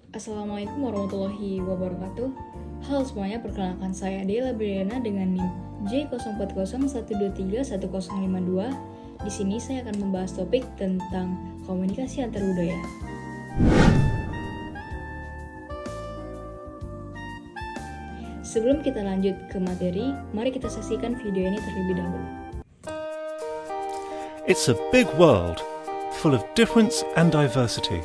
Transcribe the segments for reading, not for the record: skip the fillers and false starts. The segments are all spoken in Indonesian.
Assalamualaikum warahmatullahi wabarakatuh. Halo semuanya, perkenalkan saya Dela Briana dengan NIM J0401231052. Di sini saya akan membahas topik tentang komunikasi antar budaya. Sebelum kita lanjut ke materi, mari kita saksikan video ini terlebih dahulu. It's a big world, full of difference and diversity.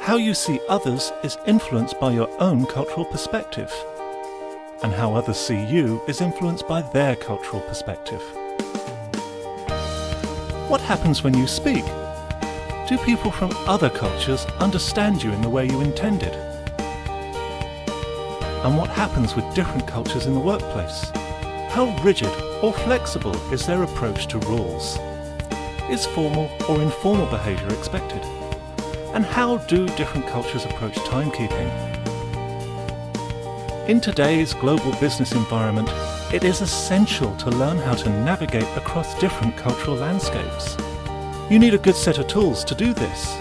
How you see others is influenced by your own cultural perspective, and how others see you is influenced by their cultural perspective. What happens when you speak? Do people from other cultures understand you in the way you intended? And what happens with different cultures in the workplace? How rigid or flexible is their approach to rules? Is formal or informal behaviour expected? And how do different cultures approach timekeeping? In today's global business environment, it is essential to learn how to navigate across different cultural landscapes. You need a good set of tools to do this.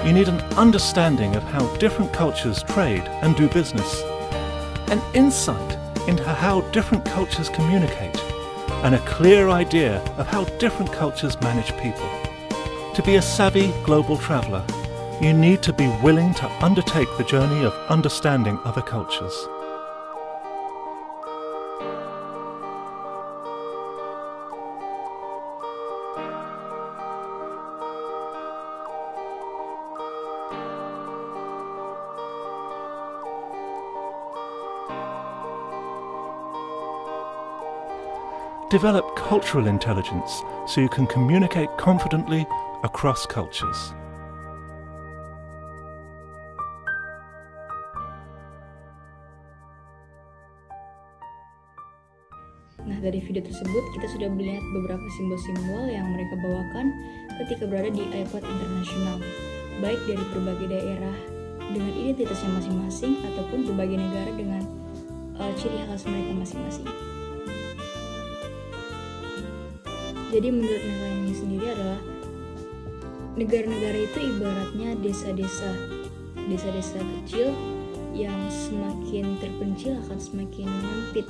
You need an understanding of how different cultures trade and do business, an insight into how different cultures communicate, and a clear idea of how different cultures manage people. To be a savvy global traveller, you need to be willing to undertake the journey of understanding other cultures. Develop cultural intelligence so you can communicate confidently across cultures. Nah, dari video tersebut kita sudah melihat beberapa simbol-simbol yang mereka bawakan ketika berada di airport internasional, baik dari berbagai daerah dengan identitasnya masing-masing ataupun berbagai negara dengan ciri khas mereka masing-masing. Jadi menurut negara ini sendiri adalah negara-negara itu ibaratnya desa-desa kecil yang semakin terpencil akan semakin menyempit,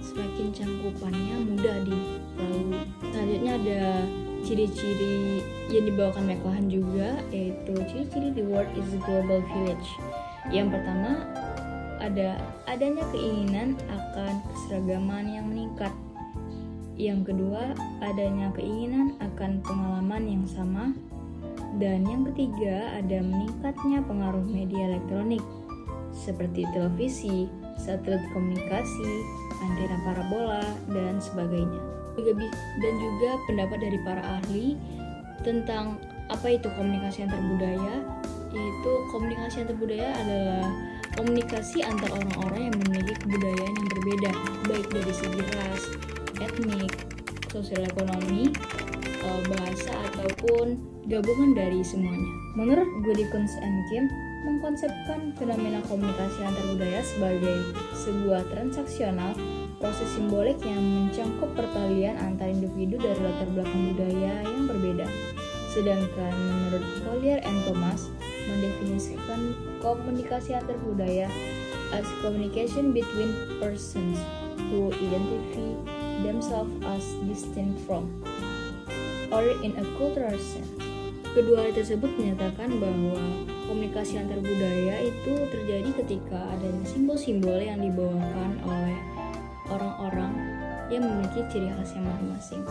semakin cangkupannya mudah dilalui. Selanjutnya ada ciri-ciri yang dibawakan Mcluhan juga, yaitu ciri-ciri the world is a global village. Yang pertama adanya keinginan akan keseragaman yang meningkat. Yang kedua, adanya keinginan akan pengalaman yang sama. Dan yang ketiga, ada meningkatnya pengaruh media elektronik seperti televisi, satelit komunikasi, antena parabola, dan sebagainya. Dan juga pendapat dari para ahli tentang apa itu komunikasi antar budaya, yaitu komunikasi antar budaya adalah komunikasi antar orang-orang yang memiliki kebudayaan yang berbeda, baik dari segi ras, etnik, sosial ekonomi, bahasa, ataupun gabungan dari semuanya. Menurut Gudikunst and Kim, mengkonsepkan fenomena komunikasi antar budaya sebagai sebuah transaksional proses simbolik yang mencangkup pertalian antar individu dari latar belakang budaya yang berbeda. Sedangkan menurut Collier and Thomas mendefinisikan komunikasi antar budaya as communication between persons who identify themselves as distinct from or in a cultural sense. Kedua hal tersebut menyatakan bahwa komunikasi antar budaya itu terjadi ketika adanya simbol-simbol yang dibawakan oleh orang-orang yang memiliki ciri khas yang masing-masing.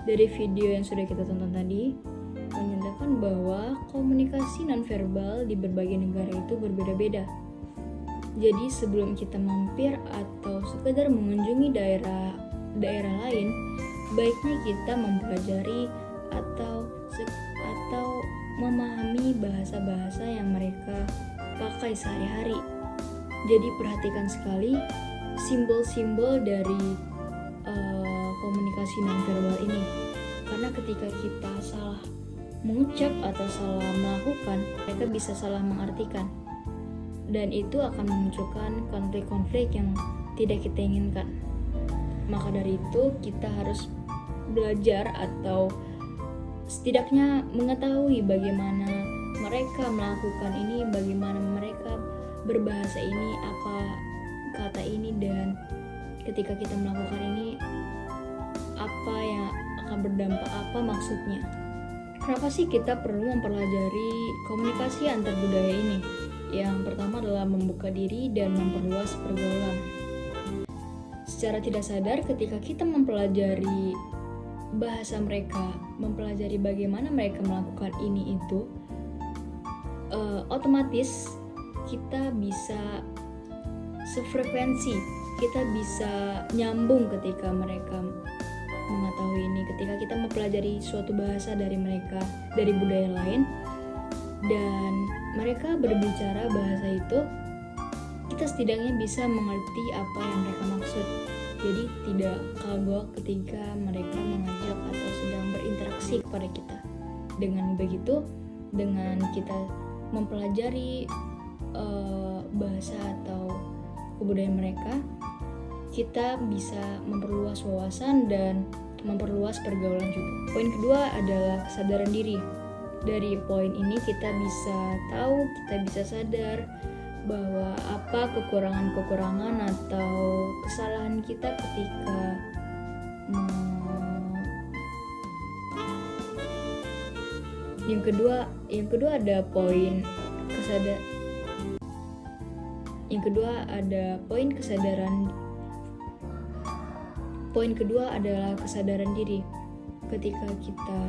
Dari video yang sudah kita tonton tadi, menyatakan bahwa komunikasi nonverbal di berbagai negara itu berbeda-beda. Jadi sebelum kita mampir atau sekedar mengunjungi daerah lain, baiknya kita mempelajari atau memahami bahasa-bahasa yang mereka pakai sehari-hari. Jadi perhatikan sekali simbol-simbol dari komunikasi nonverbal ini, karena ketika kita salah mengucap atau salah melakukan, mereka bisa salah mengartikan, dan itu akan memunculkan konflik-konflik yang tidak kita inginkan. Maka dari itu kita harus belajar atau setidaknya mengetahui bagaimana mereka melakukan ini, bagaimana mereka berbahasa ini, apa kata ini, dan ketika kita melakukan ini apa yang akan berdampak, apa maksudnya. Kenapa sih kita perlu mempelajari komunikasi antar budaya ini? Yang pertama adalah membuka diri dan memperluas pergaulan. Secara tidak sadar ketika kita mempelajari bahasa mereka, mempelajari bagaimana mereka melakukan ini itu, otomatis kita bisa sefrekuensi, kita bisa nyambung ketika mereka mengetahui ini. Ketika kita mempelajari suatu bahasa dari mereka, dari budaya lain, dan mereka berbicara bahasa itu, kita setidaknya bisa mengerti apa yang mereka maksud. Jadi tidak kagok ketika mereka mengajak atau sedang berinteraksi kepada kita. Dengan begitu, dengan kita mempelajari bahasa atau kebudayaan mereka, kita bisa memperluas wawasan dan memperluas pergaulan juga. Poin kedua adalah kesadaran diri. Dari poin ini kita bisa tahu, kita bisa sadar bahwa apa kekurangan-kekurangan atau kesalahan kita ketika yang kedua ada poin kesadaran. Poin kedua adalah kesadaran diri. Ketika kita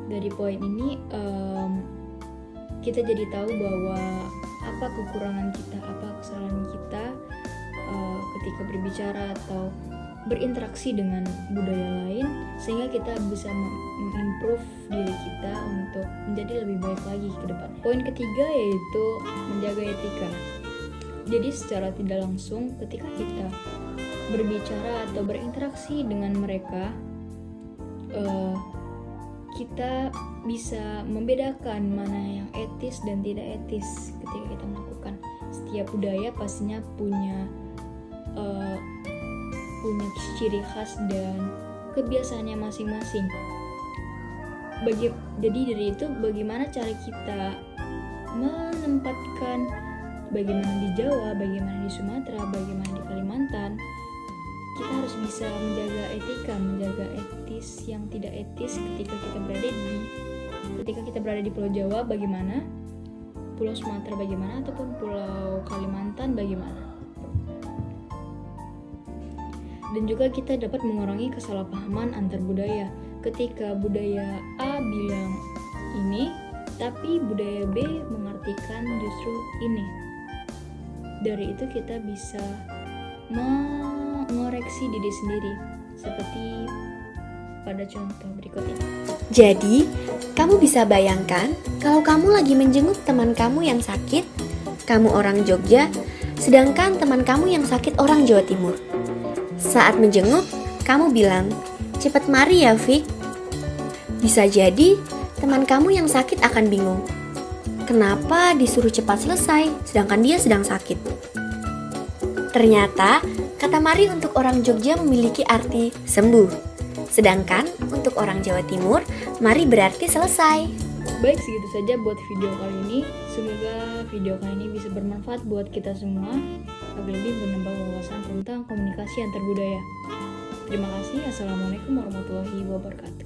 dari poin ini kita jadi tahu bahwa apa kekurangan kita, apa kesalahan kita ketika berbicara atau berinteraksi dengan budaya lain, sehingga kita bisa mengimprove diri kita untuk menjadi lebih baik lagi ke depan. Poin ketiga yaitu menjaga etika. Jadi secara tidak langsung ketika kita berbicara atau berinteraksi dengan mereka, kita bisa membedakan mana yang etis dan tidak etis ketika kita melakukan. Setiap budaya pastinya punya ciri khas dan kebiasaannya masing-masing. Jadi dari itu bagaimana cara kita menempatkan, bagaimana di Jawa, bagaimana di Sumatera, bagaimana di Kalimantan, kita harus bisa menjaga etika, menjaga etis yang tidak etis ketika kita berada di Pulau Jawa bagaimana, Pulau Sumatera bagaimana, ataupun Pulau Kalimantan bagaimana. Dan juga kita dapat mengurangi kesalahpahaman antar budaya. Ketika budaya A bilang ini, tapi budaya B mengartikan justru ini. Dari itu kita bisa mengoreksi diri sendiri, seperti pada contoh berikut ini. Jadi, kamu bisa bayangkan kalau kamu lagi menjenguk teman kamu yang sakit, kamu orang Jogja, sedangkan teman kamu yang sakit orang Jawa Timur. Saat menjenguk, kamu bilang, "Cepat mari ya, Fik." Bisa jadi, teman kamu yang sakit akan bingung. Kenapa disuruh cepat selesai, sedangkan dia sedang sakit? Ternyata, kata mari untuk orang Jogja memiliki arti sembuh. Sedangkan untuk orang Jawa Timur, mari berarti selesai. Baik, segitu saja buat video kali ini. Semoga video kali ini bisa bermanfaat buat kita semua, agar lebih menambah wawasan tentang komunikasi antar budaya. Terima kasih. Assalamualaikum warahmatullahi wabarakatuh.